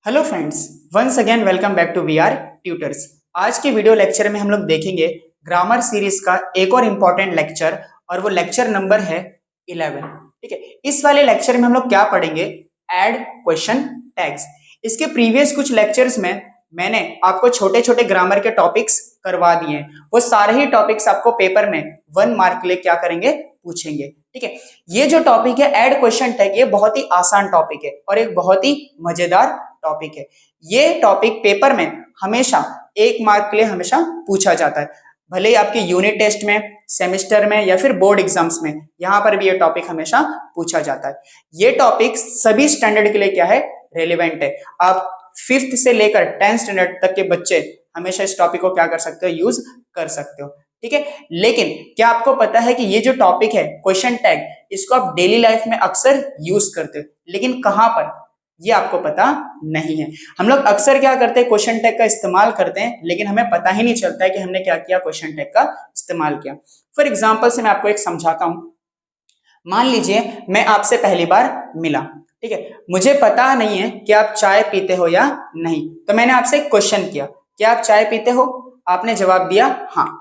Hello friends, once again welcome back to we are tutors. आज के video lecture में हम लोग देखेंगे ग्रामर सीरीज का एक और इम्पॉर्टेंट लेक्चर, और वो लेक्चर नंबर है 11। ठीक है, इस वाले लेक्चर में हम लोग क्या पढ़ेंगे? Add question tags. इसके प्रीवियस कुछ लेक्चर्स में मैंने आपको छोटे छोटे ग्रामर के टॉपिक्स करवा दिए हैं। वो सारे ही टॉपिक्स आपको पेपर में 1 मार्क के लिए क्या करेंगे? पूछेंगे। ठीक है, ये जो टॉपिक है ऐड क्वेश्चन टैग, ये बहुत ही आसान टॉपिक है और एक बहुत ही मजेदार टॉपिक है। ये टॉपिक पेपर में हमेशा 1 मार्क के लिए हमेशा पूछा जाता है, भले ही आपके यूनिट टेस्ट में, सेमेस्टर में या फिर बोर्ड एग्जाम्स में, यहां पर भी ये टॉपिक हमेशा पूछा जाता है। ये टॉपिक सभी स्टैंडर्ड के लिए क्या है? रेलिवेंट है। आप 5th से लेकर 10th स्टैंडर्ड तक के बच्चे हमेशा इस टॉपिक को क्या कर सकते हो? यूज कर सकते हो। ठीक है, लेकिन क्या आपको पता है कि ये जो टॉपिक है क्वेश्चन टैग, इसको आप डेली लाइफ में अक्सर यूज करते हो, लेकिन कहां पर, ये आपको पता नहीं है। हम लोग अक्सर क्या करते हैं? क्वेश्चन टैग का इस्तेमाल करते हैं, लेकिन हमें पता ही नहीं चलता है कि हमने क्या किया, क्वेश्चन टैग का इस्तेमाल किया। फॉर एग्जाम्पल से मैं आपको एक समझाता हूं। मान लीजिए मैं आपसे पहली बार मिला, ठीक है, मुझे पता नहीं है कि आप चाय पीते हो या नहीं, तो मैंने आपसे एक क्वेश्चन किया, क्या आप चाय पीते हो? आपने जवाब दिया हाँ।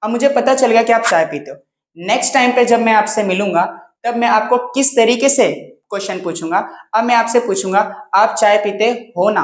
अब मुझे पता चल गया कि आप चाय पीते हो। नेक्स्ट टाइम पे जब मैं आपसे मिलूंगा, तब मैं आपको किस तरीके से क्वेश्चन पूछूंगा? अब मैं आपसे पूछूंगा, आप चाय पीते हो ना?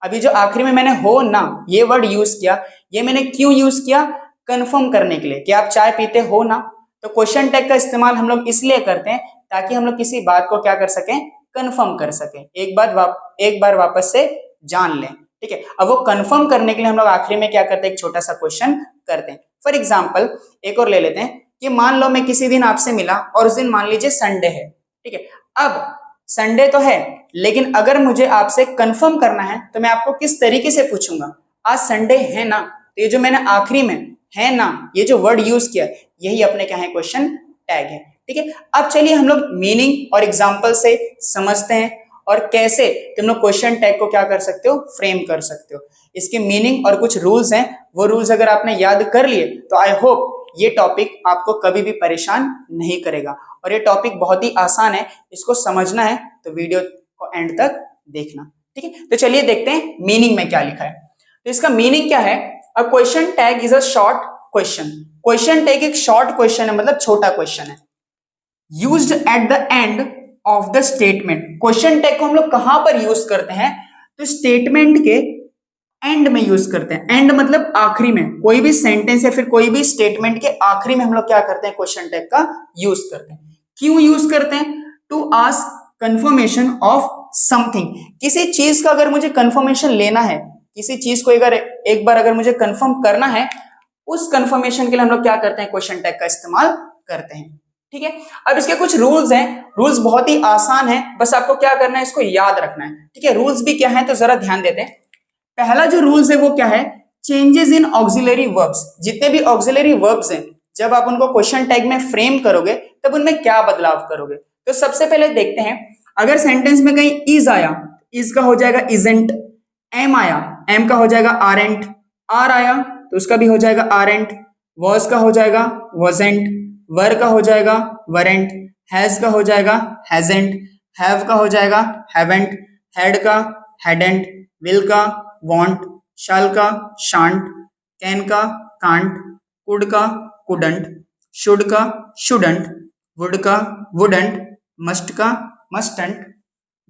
अभी जो आखिरी में मैंने हो ना ये वर्ड यूज किया, ये मैंने क्यों यूज किया? कंफर्म करने के लिए कि आप चाय पीते हो ना। तो क्वेश्चन टैग का इस्तेमाल हम लोग इसलिए करते हैं ताकि हम लोग किसी बात को क्या कर सकें? कंफर्म कर सकें, एक बार वापस से जान लें। ठीक है, अब वो कंफर्म करने के लिए हम लोग आखिरी में क्या करते हैं? एक छोटा सा क्वेश्चन करते हैं। फॉर एग्जाम्पल एक और ले लेते हैं कि मान लो मैं किसी दिन आपसे मिला और उस दिन मान लीजिए संडे है। ठीक है, अब संडे तो है, लेकिन अगर मुझे आपसे कंफर्म करना है तो मैं आपको किस तरीके से पूछूंगा? आज संडे है ना? तो ये जो मैंने आखिरी में है ना ये जो वर्ड यूज किया, यही अपने क्या है? क्वेश्चन टैग है। ठीक है, अब चलिए हम लोग मीनिंग और एग्जाम्पल से समझते हैं और कैसे तुम लोग क्वेश्चन टैग को क्या कर सकते हो? फ्रेम कर सकते हो। इसके मीनिंग और कुछ रूल्स हैं, वो रूल्स अगर आपने याद कर लिए तो आई होप ये टॉपिक आपको कभी भी परेशान नहीं करेगा। और ये टॉपिक बहुत ही आसान है, इसको समझना है तो वीडियो को एंड तक देखना। ठीक है, तो चलिए देखते हैं मीनिंग में क्या लिखा है। तो इसका मीनिंग क्या है? A question tag is a short question. Question tag एक शॉर्ट क्वेश्चन है, मतलब छोटा क्वेश्चन है, used at the end of the statement. Question tag को हम लोग कहां पर यूज करते हैं? तो स्टेटमेंट के एंड में यूज करते हैं। एंड मतलब आखिरी में, कोई भी सेंटेंस या फिर कोई भी स्टेटमेंट के आखिरी में हम लोग क्या करते हैं? क्वेश्चन टैग का यूज करते हैं। क्यों यूज करते हैं? To ask confirmation of something. किसी चीज का अगर मुझे कंफर्मेशन लेना है, किसी चीज को अगर एक बार अगर मुझे कंफर्म करना है, उस कंफर्मेशन के लिए हम लोग क्या करते हैं? क्वेश्चन टैग का इस्तेमाल करते हैं। ठीक है, अब इसके कुछ रूल्स हैं। रूल्स बहुत ही आसान है, बस आपको क्या करना है? इसको याद रखना है। ठीक है, रूल्स भी क्या है तो जरा ध्यान देते हैं। पहला जो रूल्स है वो क्या है? Changes in auxiliary verbs. जितने भी ऑक्सिलरी वर्ब्स हैं, जब आप उनको क्वेश्चन टैग में फ्रेम करोगे तब उनमें क्या बदलाव करोगे? तो सबसे पहले देखते हैं, अगर सेंटेंस में कहीं इज आया, इज का हो जाएगा इजंट। एम आया, एम का हो जाएगा आरेंट। आर आया तो उसका भी हो जाएगा आरेंट। वॉज का हो जाएगा वॉजेंट। वर का हो जाएगा वरेंट। हैज का हो जाएगा हैजेंट। हैव का हो जाएगा हैवेंट। हैड का हैडेंट। विल का वॉन्ट। शैल का शांट। कैन का कांट। कुड का कुडंट। शुड का शुडंट। वुड का वुडंट। मस्ट का मस्टंट।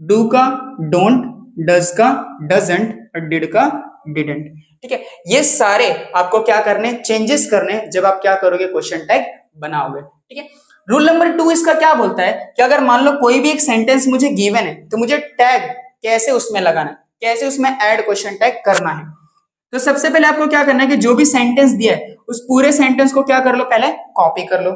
डू का डोंट। डज का डजंट और डिड का डिडंट। ठीक है, ये सारे आपको क्या करने? चेंजेस करने जब आप क्या करोगे? क्वेश्चन टैग बनाओगे। ठीक है, रूल नंबर 2 इसका क्या बोलता है कि अगर मान लो कोई भी एक सेंटेंस मुझे गिवन है, तो मुझे टैग कैसे उसमें लगाना है, कैसे उसमें ऐड क्वेश्चन टैग करना है। तो सबसे पहले आपको क्या करना है कि जो भी सेंटेंस दिया है उस पूरे सेंटेंस को क्या कर लो? पहले कॉपी कर लो।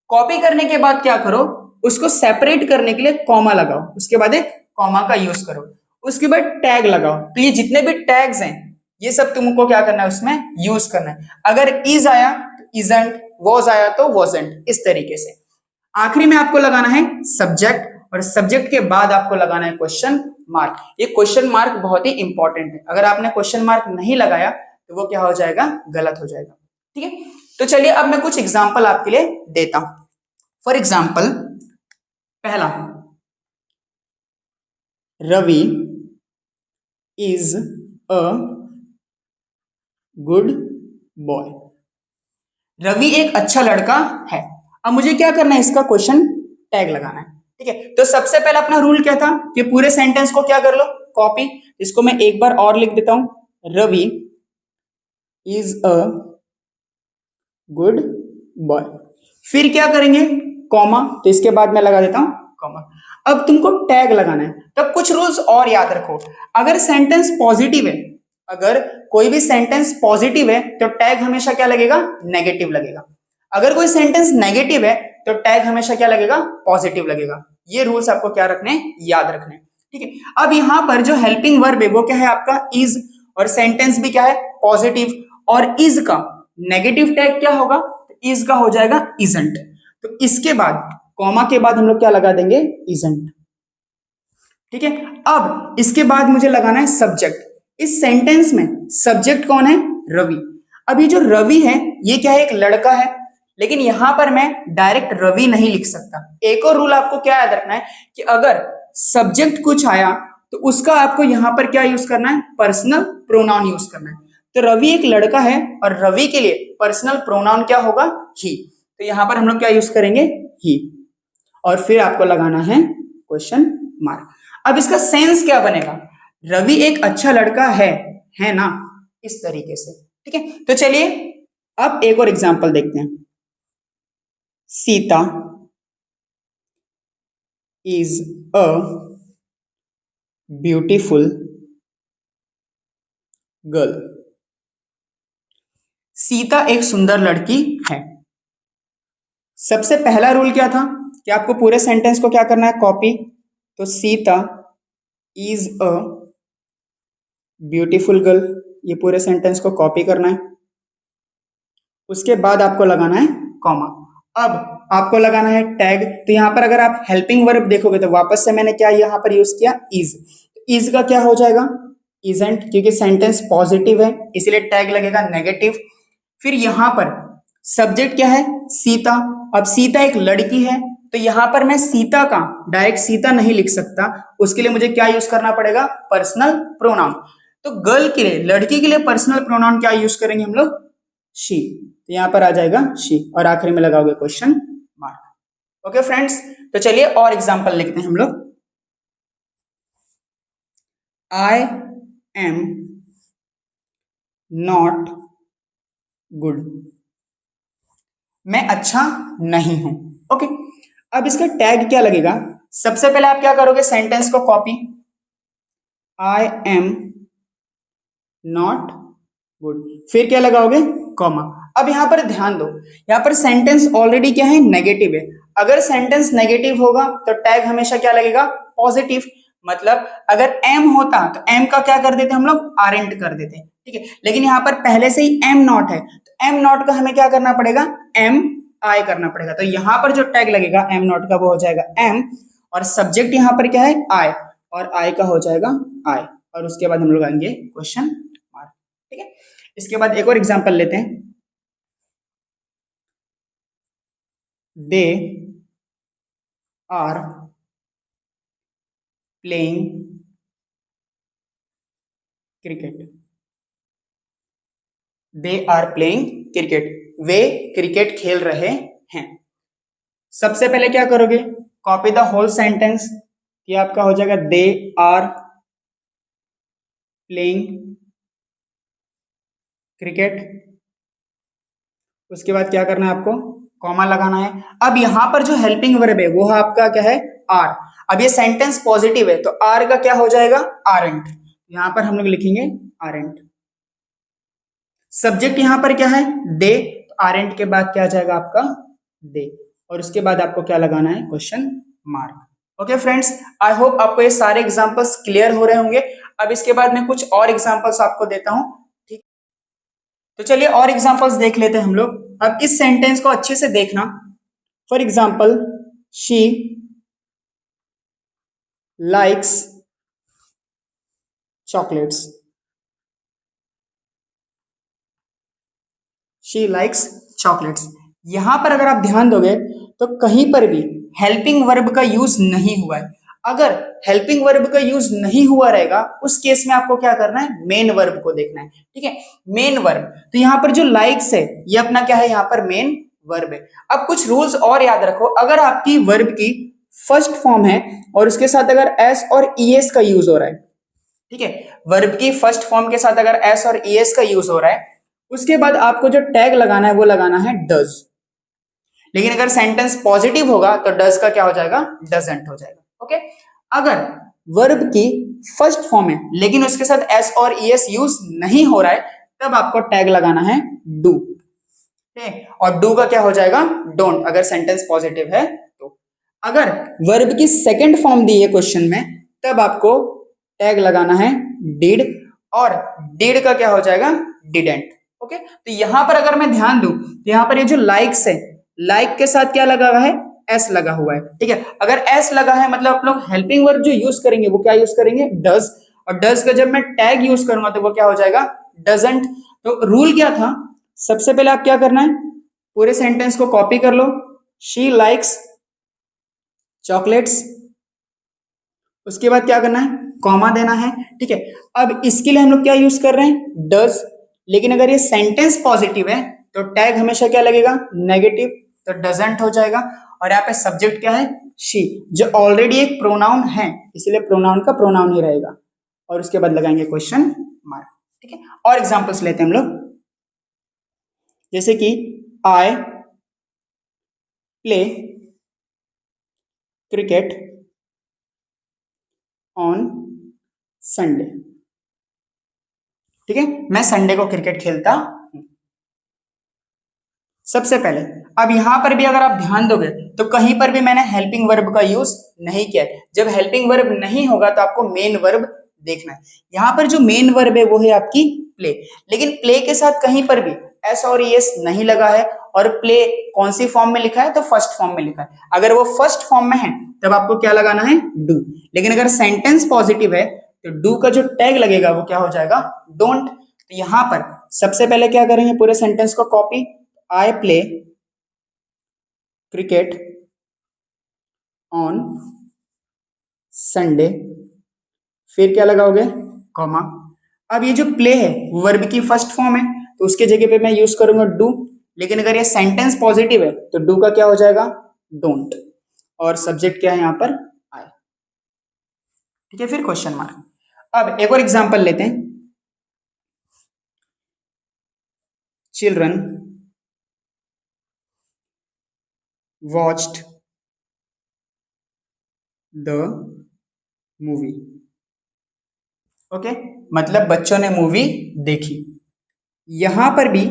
कॉपी करने के बाद क्या करो? उसको सेपरेट करने के लिए कॉमा लगाओ, उसके बाद एक कॉमा का यूज करो, उसके बाद टैग लगाओ। तो ये जितने भी टैग्स हैं ये सब तुमको क्या करना है? उसमें यूज करना है। अगर इज आया तो इजंट, वॉज आया तो वॉजेंट, इस तरीके से। आखिरी में आपको लगाना है सब्जेक्ट, और सब्जेक्ट के बाद आपको लगाना है क्वेश्चन मार्क। ये क्वेश्चन मार्क बहुत ही इंपॉर्टेंट है, अगर आपने क्वेश्चन मार्क नहीं लगाया तो वो क्या हो जाएगा? गलत हो जाएगा। ठीक है, तो चलिए अब मैं कुछ एग्जाम्पल आपके लिए देता हूं। फॉर एग्जाम्पल पहला, Ravi is a good boy. Ravi एक अच्छा लड़का है। अब मुझे क्या करना है, इसका क्वेश्चन टैग लगाना है। ठीक है, तो सबसे पहले अपना रूल क्या था कि पूरे सेंटेंस को क्या कर लो, कॉपी। इसको मैं एक बार और लिख देता हूं, Ravi is a good boy. फिर क्या करेंगे, कॉमा, तो इसके बाद मैं लगा देता हूं कॉमा। अब तुमको टैग लगाना है, तब कुछ रूल्स और याद रखो। अगर सेंटेंस पॉजिटिव है, अगर कोई भी सेंटेंस पॉजिटिव है तो टैग हमेशा क्या लगेगा, नेगेटिव लगेगा। अगर कोई सेंटेंस नेगेटिव है तो टैग हमेशा क्या लगेगा, पॉजिटिव लगेगा। ये रूल्स आपको क्या रखने, याद रखने। ठीक है, अब यहां पर जो हेल्पिंग वर्ब है वो क्या है आपका, इज, और सेंटेंस भी क्या है, पॉजिटिव, और इज का नेगेटिव टैग क्या होगा, इज का हो जाएगा इजंट। तो इसके बाद कॉमा के बाद हम लोग क्या लगा देंगे, इजंट। ठीक है, अब इसके बाद मुझे लगाना है सब्जेक्ट। इस सेंटेंस में सब्जेक्ट कौन है, रवि। अब ये जो रवि है ये क्या है, एक लड़का है, लेकिन यहां पर मैं डायरेक्ट रवि नहीं लिख सकता। एक और रूल आपको क्या याद रखना है कि अगर सब्जेक्ट कुछ आया तो उसका आपको यहां पर क्या यूज करना है, पर्सनल प्रोनाउन यूज करना है। तो रवि एक लड़का है और रवि के लिए पर्सनल प्रोनाउन क्या होगा, ही। तो यहां पर हम लोग क्या यूज करेंगे, ही, और फिर आपको लगाना है क्वेश्चन मार्क। अब इसका सेंस क्या बनेगा, रवि एक अच्छा लड़का है ना, इस तरीके से। ठीक है, तो चलिए अब एक और एग्जांपल देखते हैं। Sita is a beautiful girl. Sita एक सुंदर लड़की है। सबसे पहला रूल क्या था कि आपको पूरे सेंटेंस को क्या करना है, कॉपी। तो Sita is a beautiful girl, ये पूरे सेंटेंस को कॉपी करना है। उसके बाद आपको लगाना है कॉमा। अब आपको लगाना है टैग। तो यहां पर अगर आप हेल्पिंग वर्ब देखोगे तो वापस से मैंने क्या यहां पर यूज किया, इज। इज का क्या हो जाएगा, इजंट, क्योंकि सेंटेंस पॉजिटिव है इसलिए टैग लगेगा नेगेटिव। फिर यहां पर सब्जेक्ट क्या है, सीता। अब सीता एक लड़की है तो यहां पर मैं सीता का डायरेक्ट सीता नहीं लिख सकता, उसके लिए मुझे क्या यूज करना पड़ेगा, पर्सनल प्रोनाउन। तो गर्ल के लिए, लड़की के लिए पर्सनल प्रोनाउन क्या यूज करेंगे हम लोग, शी। तो यहां पर आ जाएगा शी, और आखिरी में लगाओगे क्वेश्चन मार्क। ओके फ्रेंड्स, तो चलिए और एग्जांपल लिखते हैं हम लोग। आई एम नॉट गुड, मैं अच्छा नहीं हूं। ओके, अब इसका टैग क्या लगेगा, सबसे पहले आप क्या करोगे, सेंटेंस को copy, I am not good, फिर क्या लगाओगे, कॉमा। अब यहां पर ध्यान दो, यहां पर सेंटेंस ऑलरेडी क्या है, नेगेटिव है। अगर सेंटेंस नेगेटिव होगा तो टैग हमेशा क्या लगेगा, पॉजिटिव। मतलब अगर एम होता तो एम का क्या कर देते हम लोग, आरएंट कर देते। ठीक है, लेकिन यहां पर पहले से ही एम नॉट है तो एम नॉट का हमें क्या करना पड़ेगा, एम आई करना पड़ेगा। तो यहां पर जो टैग लगेगा एम नॉट का वो हो जाएगा एम, और सब्जेक्ट यहां पर क्या है, आई, और आई का हो जाएगा आई, और उसके बाद हम लोग आएंगे क्वेश्चन मार्क। ठीक है, इसके बाद एक और एग्जांपल लेते हैं। They are playing cricket, they are playing cricket, वे क्रिकेट खेल रहे हैं। सबसे पहले क्या करोगे, कॉपी द होल सेंटेंस, ये आपका हो जाएगा दे आर प्लेइंग क्रिकेट। उसके बाद क्या करना है आपको, कॉमा लगाना है। अब यहां पर जो हेल्पिंग वर्ब है वो आपका क्या है, आर। अब ये सेंटेंस पॉजिटिव है तो आर का क्या हो जाएगा, आरंट। यहां पर हम लोग लिखेंगे आरंट। सब्जेक्ट यहां पर क्या है, दे, तो आरंट के बाद क्या आ जाएगा आपका, दे, और उसके बाद आपको क्या लगाना है, question mark. Okay friends, I hope आपको ये सारे एग्जांपल्स क्लियर हो रहे होंगे। अब इसके बाद मैं कुछ और एग्जांपल्स आपको देता हूं। ठीक, तो चलिए और एग्जांपल्स देख लेते हैं हम लोग। अब इस सेंटेंस को अच्छे से देखना। For example, she likes chocolates, she likes chocolates. यहां पर अगर आप ध्यान दोगे तो कहीं पर भी हेल्पिंग वर्ब का यूज नहीं हुआ है। अगर हेल्पिंग वर्ब का यूज नहीं हुआ रहेगा उस केस में आपको क्या करना है, मेन वर्ब को देखना है। ठीक है, मेन वर्ब, तो यहाँ पर जो लाइक्स है ये अपना क्या है, यहाँ पर मेन वर्ब है। अब कुछ रूल्स और याद रखो, अगर आपकी वर्ब की फर्स्ट फॉर्म है और उसके साथ अगर एस और ईएस का यूज हो रहा है, ठीक है, वर्ब की फर्स्ट फॉर्म के साथ अगर एस और ईएस का यूज हो रहा है, उसके बाद आपको जो टैग लगाना है वो लगाना है डज। लेकिन अगर सेंटेंस पॉजिटिव होगा तो डज का क्या हो जाएगा, डजंट हो जाएगा। ओके, अगर वर्ब की फर्स्ट फॉर्म है लेकिन उसके साथ एस और ईएस यूज नहीं हो रहा है, तब आपको टैग लगाना है डू। और डू का क्या हो जाएगा, डोंट, अगर सेंटेंस पॉजिटिव है तो। अगर वर्ब की सेकंड फॉर्म दी है क्वेश्चन में, तब आपको टैग लगाना है डिड, और डिड का क्या हो जाएगा, डिडेंट। ओके, तो यहां पर अगर मैं ध्यान दूं तो यहां पर ये जो लाइक्स है, लाइक के साथ क्या लगा हुआ है, एस लगा हुआ है। ठीक है, अगर एस लगा है मतलब आप लोग हेल्पिंग वर्ब जो यूज करेंगे वो क्या यूज करेंगे, डज, और डज का जब मैं टैग यूज करूंगा तो वो क्या हो जाएगा, डजंट। तो रूल क्या था, सबसे पहले आप क्या करना है, पूरे सेंटेंस को कॉपी कर लो, शी लाइक्स चॉकलेट्स, उसके बाद क्या करना है, कॉमा देना है। ठीक है, अब इसके लिए हम लोग क्या यूज कर रहे हैं, डज, लेकिन अगर ये सेंटेंस पॉजिटिव है तो टैग हमेशा क्या लगेगा, नेगेटिव, तो डजंट हो जाएगा। और यहाँ पे सब्जेक्ट क्या है, शी, जो ऑलरेडी एक प्रोनाउन है इसलिए प्रोनाउन का प्रोनाउन ही रहेगा, और उसके बाद लगाएंगे क्वेश्चन मार्क। ठीक है, और एग्जांपल्स लेते हैं हम लोग, जैसे कि I play cricket on Sunday. ठीक है, मैं संडे को क्रिकेट खेलता हूं। सबसे पहले अब यहां पर भी अगर आप ध्यान दोगे तो कहीं पर भी मैंने हेल्पिंग वर्ब का यूज नहीं किया है। जब हेल्पिंग वर्ब नहीं होगा तो आपको मेन वर्ब देखना है। यहां पर जो मेन वर्ब है वो है आपकी प्ले, लेकिन प्ले के साथ कहीं पर भी एस और एस नहीं लगा है, और प्ले कौन सी फॉर्म में लिखा है, तो फर्स्ट फॉर्म में लिखा है। अगर वो फर्स्ट फॉर्म में है तब आपको क्या लगाना है, डू, लेकिन अगर सेंटेंस पॉजिटिव है तो डू का जो टैग लगेगा वो क्या हो जाएगा, डोंट। तो यहां पर सबसे पहले क्या करेंगे, पूरे सेंटेंस को copy, I play cricket on Sunday, फिर क्या लगाओगे, कॉमा। अब ये जो प्ले है वर्ब की फर्स्ट फॉर्म है तो उसके जगह पे मैं यूज करूंगा डू, लेकिन अगर ये सेंटेंस पॉजिटिव है तो डू का क्या हो जाएगा, डोंट, और सब्जेक्ट क्या है यहाँ पर, आई। ठीक है, फिर क्वेश्चन मार्क। अब एक और एग्जांपल लेते हैं, children watched the movie. Okay, मतलब बच्चों ने मूवी देखी। यहां पर भी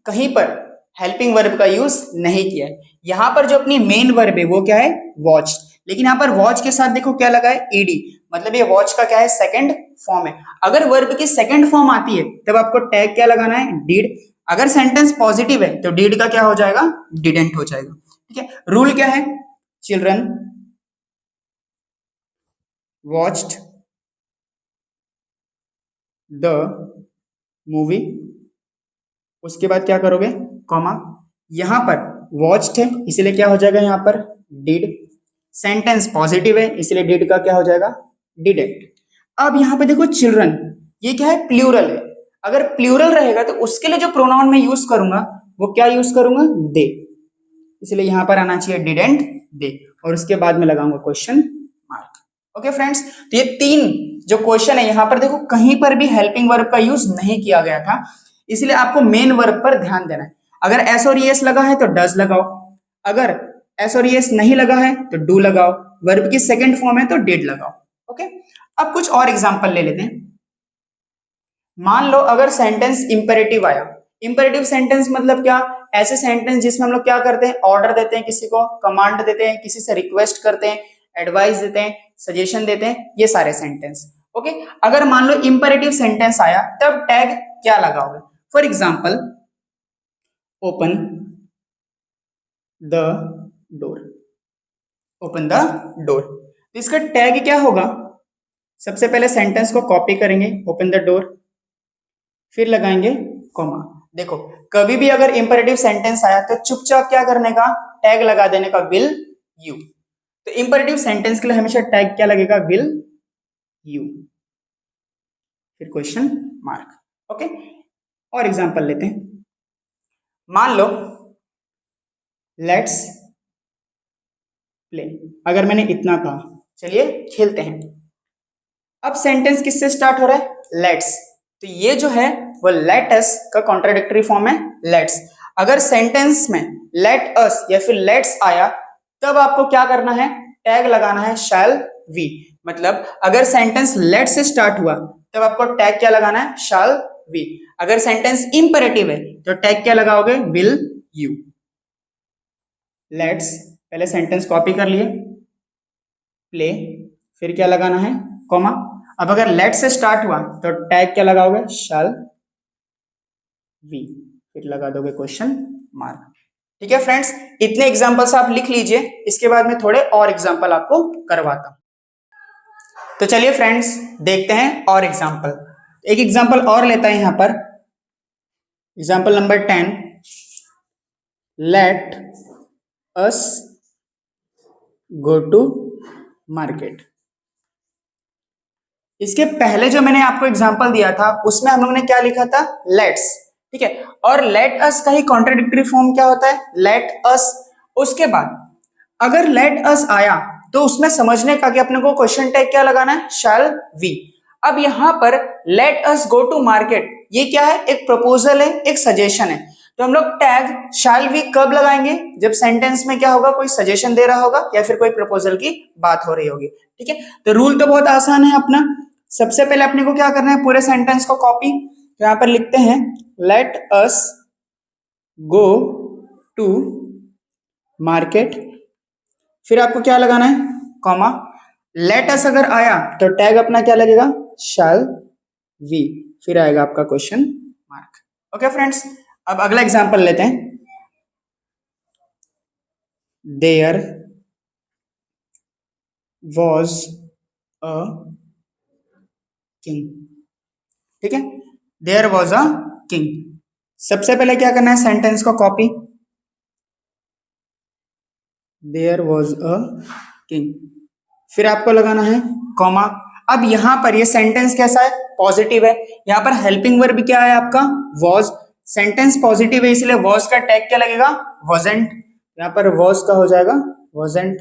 कहीं पर हेल्पिंग वर्ब का यूज नहीं किया है। यहां पर जो अपनी मेन वर्ब है वो क्या है, वॉच, लेकिन यहां पर वॉच के साथ देखो क्या लगा है, ईडी, मतलब ये वॉच का क्या है, सेकंड फॉर्म है। अगर वर्ब की सेकंड फॉर्म आती है तब आपको टैग क्या लगाना है, डिड। अगर सेंटेंस पॉजिटिव है तो डिड का क्या हो जाएगा, डिडेंट हो जाएगा। ठीक है, रूल क्या है, चिल्ड्रन वॉच्ड द मूवी, उसके बाद क्या करोगे, कॉमा, यहां पर वॉच्ड है इसलिए क्या हो जाएगा यहाँ पर, डिड, सेंटेंस पॉजिटिव है इसलिए डिड का क्या हो जाएगा, डिडेंट। अब यहां पे देखो चिल्ड्रन, ये क्या है, प्लूरल है। अगर प्लूरल रहेगा तो उसके लिए जो प्रोनाउन मैं यूज करूंगा वो क्या यूज करूंगा, दे, इसलिए यहां पर आना चाहिए डिडेंट, दे, और उसके बाद में लगाऊंगा क्वेश्चन मार्क। ओके फ्रेंड्स, तो ये तीन जो क्वेश्चन है यहाँ पर देखो कहीं पर भी हेल्पिंग वर्ब का यूज नहीं किया गया था, इसलिए आपको मेन वर्ब पर ध्यान देना है। अगर एस और एस लगा है तो डज लगाओ, अगर एस और एस नहीं लगा है तो डू लगाओ, वर्ब की सेकंड फॉर्म है तो डिड लगाओ। ओके, अब कुछ और एग्जांपल ले लेते हैं। मान लो अगर सेंटेंस इंपेरेटिव आया, इंपेरेटिव सेंटेंस मतलब क्या, ऐसे सेंटेंस जिसमें हम लोग क्या करते हैं, ऑर्डर देते हैं किसी को, कमांड देते हैं, किसी से रिक्वेस्ट करते हैं, एडवाइस देते हैं, सजेशन देते हैं, ये सारे सेंटेंस। ओके, अगर मान लो इंपेरेटिव सेंटेंस आया तब टैग क्या लगाओगे, for example open the door, open the door, तो इसका टैग क्या होगा, सबसे पहले सेंटेंस को कॉपी करेंगे, ओपन द डोर, फिर लगाएंगे कॉमा। देखो कभी भी अगर इंपेरेटिव सेंटेंस आया तो चुपचाप क्या करने का, टैग लगा देने का, विल यू। तो इंपरेटिव सेंटेंस के लिए हमेशा टैग क्या लगेगा, विल यू, फिर क्वेश्चन मार्क। ओके, और एग्जांपल लेते हैं। मान लो लेट्स प्ले, अगर मैंने इतना कहा चलिए खेलते हैं। अब सेंटेंस किससे स्टार्ट हो रहा है, लेट्स, तो ये जो है वो लेट अस का कॉन्ट्राडिक्टरी फॉर्म है लेट्स। अगर सेंटेंस में लेट अस या फिर लेट्स आया तब आपको क्या करना है, टैग लगाना है शैल वी। मतलब अगर सेंटेंस लेट से स्टार्ट हुआ तब आपको टैग क्या लगाना है, शैल वी। अगर सेंटेंस इंपेरेटिव है तो टैग क्या लगाओगे, विल यू। लेट्स, पहले सेंटेंस कॉपी कर लिए, प्ले, फिर क्या लगाना है, कॉमा। अब अगर लेट से स्टार्ट हुआ तो टैग क्या लगाओगे, शैल वी, फिर लगा दोगे क्वेश्चन मार्क। ठीक है फ्रेंड्स, इतने एग्जांपल्स आप लिख लीजिए, इसके बाद में थोड़े और एग्जांपल आपको करवाता हूं। तो चलिए फ्रेंड्स देखते हैं और एग्जांपल। एक एग्जांपल और लेता है यहां पर, example number 10, let us go to market. इसके पहले जो मैंने आपको एग्जांपल दिया था उसमें हम लोगों ने क्या लिखा था, लेट्स, ठीक है। और लेट अस का ही कॉन्ट्राडिक्टरी फॉर्म क्या होता है, लेट अस। उसके बाद अगर लेट अस आया तो उसमें समझने का कि अपने को क्वेश्चन टैग क्या लगाना है, शैल वी। अब यहां पर let us go to market, ये क्या है, एक प्रपोजल है, एक सजेशन है। तो हम लोग टैग शैल वी कब लगाएंगे, जब सेंटेंस में क्या होगा, कोई सजेशन दे रहा होगा या फिर कोई प्रपोजल की बात हो रही होगी। ठीक है, तो रूल तो बहुत आसान है अपना। सबसे पहले अपने को क्या करना है, पूरे सेंटेंस को कॉपी, तो यहां पर लिखते हैं let us go to market, फिर आपको क्या लगाना है, कॉमा। लेट अस अगर आया तो टैग अपना क्या लगेगा, शैल वी, फिर आएगा आपका क्वेश्चन मार्क। ओके फ्रेंड्स, अब अगला एग्जांपल लेते हैं। देयर वॉज अ किंग, ठीक है, देयर वॉज अ किंग। सबसे पहले क्या करना है, सेंटेंस को copy, there was a king, फिर आपको लगाना है कॉमा। अब यहां पर ये सेंटेंस कैसा है, पॉजिटिव है। यहां पर हेल्पिंग वर्ब क्या है आपका, वॉज। सेंटेंस पॉजिटिव है इसलिए वॉज का टैग क्या लगेगा, वॉजेंट। यहां पर वॉज का हो जाएगा वॉजेंट।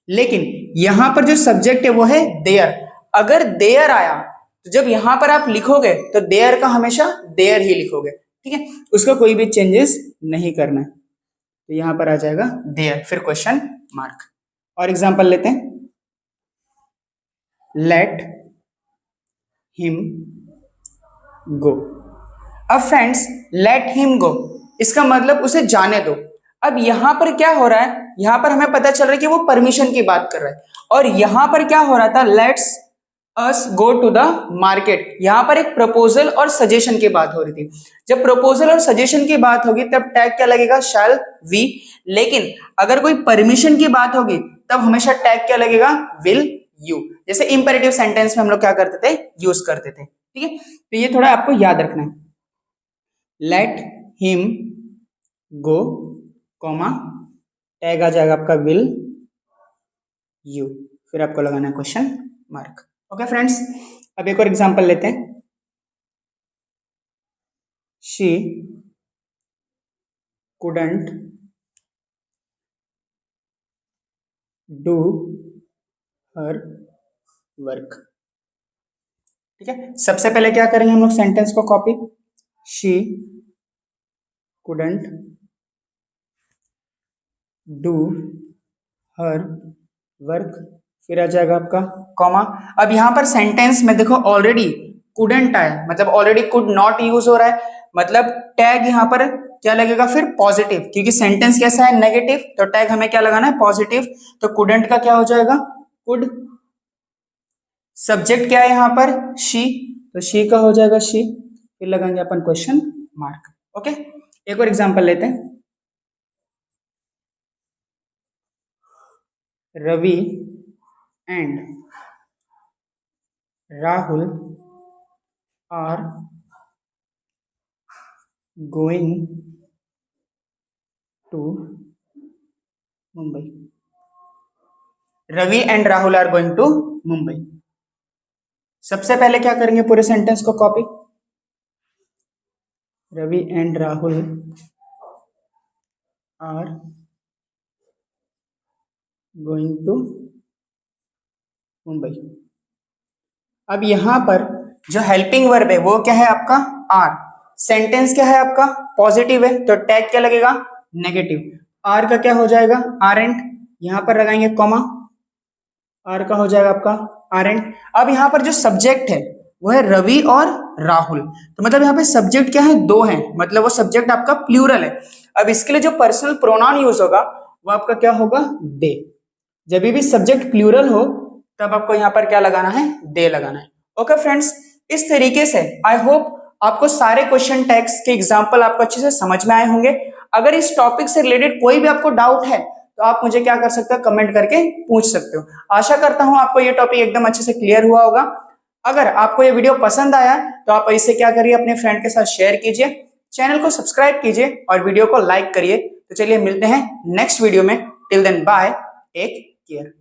लेकिन यहां पर जो सब्जेक्ट है वो है देयर। अगर देयर आया तो जब यहां पर आप लिखोगे तो देयर का हमेशा देयर ही लिखोगे, ठीक है, उसका कोई भी चेंजेस नहीं करना है। तो यहां पर आ जाएगा देयर, फिर क्वेश्चन मार्क। और एग्जांपल लेते हैं, लेट हिम गो। अब फ्रेंड्स लेट हिम गो, इसका मतलब उसे जाने दो। अब यहां पर क्या हो रहा है, यहां पर हमें पता चल रहा है कि वो परमिशन की बात कर रहा है। और यहां पर क्या हो रहा था, let's us go to the market, यहां पर एक प्रपोजल और सजेशन की बात हो रही थी। जब प्रपोजल और सजेशन की बात होगी तब टैग क्या लगेगा, शैल वी। लेकिन अगर कोई परमिशन की बात होगी तब हमेशा टैग क्या लगेगा, विल यू। जैसे इंपेरेटिव सेंटेंस में हम लोग क्या करते थे, यूज करते थे। ठीक है, तो ये थोड़ा आपको याद रखना है। Let him go, comma, tag आ जाएगा आपका विल यू, फिर आपको लगाना है क्वेश्चन मार्क। ओके फ्रेंड्स, अब एक और एग्जांपल लेते हैं। She couldn't do her work, ठीक है। सबसे पहले क्या करेंगे हम लोग, सेंटेंस को copy, she couldn't do her work, फिर आ जाएगा आपका कॉमा। अब यहां पर सेंटेंस में देखो ऑलरेडी कुडंट आया, मतलब ऑलरेडी कुड नॉट यूज हो रहा है, मतलब टैग यहां पर क्या लगेगा, फिर पॉजिटिव, क्योंकि सेंटेंस कैसा है, नेगेटिव, तो टैग हमें क्या लगाना है, पॉजिटिव। तो कुडंट का क्या हो जाएगा, कुड। सब्जेक्ट क्या है यहां पर, शी, तो शी का हो जाएगा शी, फिर लगाएंगे अपन क्वेश्चन मार्क। ओके, एक और एग्जांपल लेते हैं। Ravi and Rahul are going to Mumbai. Ravi and Rahul are going to Mumbai. सबसे पहले क्या करेंगे, पूरे सेंटेंस को copy, Ravi and Rahul are going to Mumbai. अब यहां पर जो हेल्पिंग वर्ब है वो क्या है आपका आर, सेंटेंस क्या है आपका पॉजिटिव है तो टैग क्या लगेगा नेगेटिव, आर का क्या हो जाएगा आरएंट, यहां पर लगाएंगे कॉमा, आर का हो जाएगा आपका आरएंट। अब यहां पर जो सब्जेक्ट है वो है रवि और राहुल, तो मतलब यहाँ पे सब्जेक्ट क्या है दो हैं, मतलब वो सब्जेक्ट आपका प्लूरल है। अब इसके लिए जो पर्सनल प्रोनाउन यूज होगा वो आपका क्या होगा दे, जब भी सब्जेक्ट प्लूरल हो तब आपको यहाँ पर क्या लगाना है दे लगाना है। ओके फ्रेंड्स, इस तरीके से आई होप आपको सारे क्वेश्चन टैग्स के एग्जांपल आपको अच्छे से समझ में आए होंगे। अगर इस टॉपिक से रिलेटेड कोई भी आपको डाउट है तो आप मुझे क्या कर सकते हो कमेंट करके पूछ सकते हो। आशा करता हूं आपको ये टॉपिक एकदम अच्छे से क्लियर हुआ होगा। अगर आपको ये वीडियो पसंद आया तो आप इसे क्या करिए अपने फ्रेंड के साथ शेयर कीजिए, चैनल को सब्सक्राइब कीजिए और वीडियो को लाइक करिए। तो चलिए मिलते हैं नेक्स्ट वीडियो में, till then bye, take care.